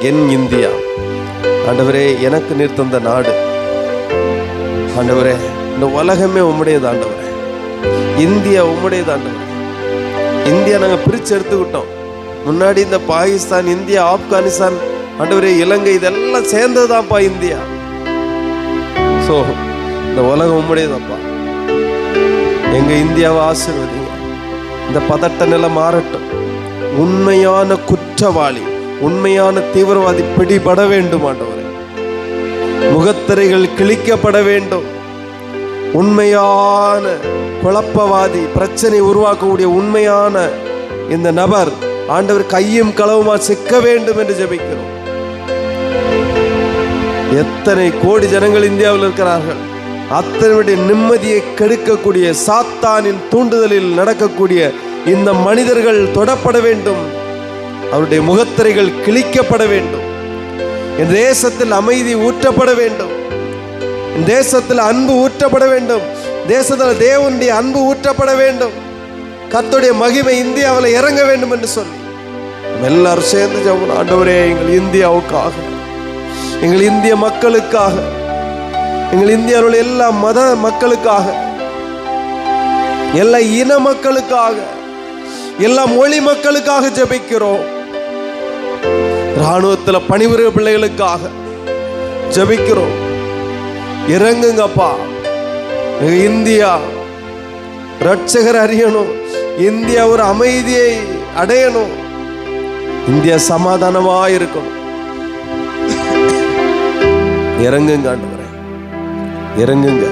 என் India. ஆண்டவரே, எனக்கு நீர் தந்த நாடு. ஆண்டவரே, இந்த உலகமே உம்முடையது. ஆண்டவரே, இந்தியா உம்முடையது. ஆண்டவரே, இந்தியா நாங்கள் பிரித்து எடுத்துக்கிட்டோம். முன்னாடி இந்த பாகிஸ்தான், இந்தியா, ஆப்கானிஸ்தான், ஆண்டவரே இலங்கை, இதெல்லாம் சேர்ந்ததுதான்ப்பா இந்தியா. ஸோ இந்த உலகம் உம்முடையதப்பா. எங்க இந்தியாவை ஆசீர்வதிங்க. இந்த பதட்ட நிலை மாறட்டும். உண்மையான குற்றவாளி, உண்மையான தீவிரவாதி பிடிபட வேண்டும். ஆண்டவரே, முகத்திரைகள் கிழிக்கப்பட வேண்டும். உண்மையான குழப்பவாதி, பிரச்சனை உருவாக்கக்கூடிய உண்மையான இந்த நபர் ஆண்டவர் கையும் களவுமா சிக்க வேண்டும் என்று ஜெபிக்கிறோம். எத்தனை கோடி ஜனங்கள் இந்தியாவில் இருக்கிறார்கள். அத்தனை நிம்மதியை கெடுக்கக்கூடிய சாத்தானின் தூண்டுதலில் நடக்கக்கூடிய இந்த மனிதர்கள் தொடப்பட வேண்டும். அவருடைய முகத்திரைகள் கிழிக்கப்பட வேண்டும். இந்த தேசத்தில் அமைதி ஊற்றப்பட வேண்டும். இந்த தேசத்தில் அன்பு ஊற்றப்பட வேண்டும். தேசத்தில் தேவனுடைய அன்பு ஊற்றப்பட வேண்டும். கர்த்தருடைய மகிமை இந்தியாவில் இறங்க வேண்டும் என்று சொல்லி எல்லாரும் சேர்ந்து ஜெபம். ஆண்டவரே, எங்கள் இந்தியாவுக்காக, எங்கள் இந்திய மக்களுக்காக, எங்கள் இந்தியாவில் உள்ள எல்லா மத மக்களுக்காக, எல்லா இன மக்களுக்காக, எல்லா மொழி மக்களுக்காக ஜெபிக்கிறோம். இராணுவத்தில் பணிபுரிய பிள்ளைகளுக்காக ஜெபிக்கிறோம். இறங்குங்கப்பா. இந்தியா ரட்சகர் அறியணும். இந்தியா ஒரு அமைதியை அடையணும். இந்தியா சமாதானமா இருக்கணும். இறங்குங்க ஆண்டவரே, இறங்குங்க.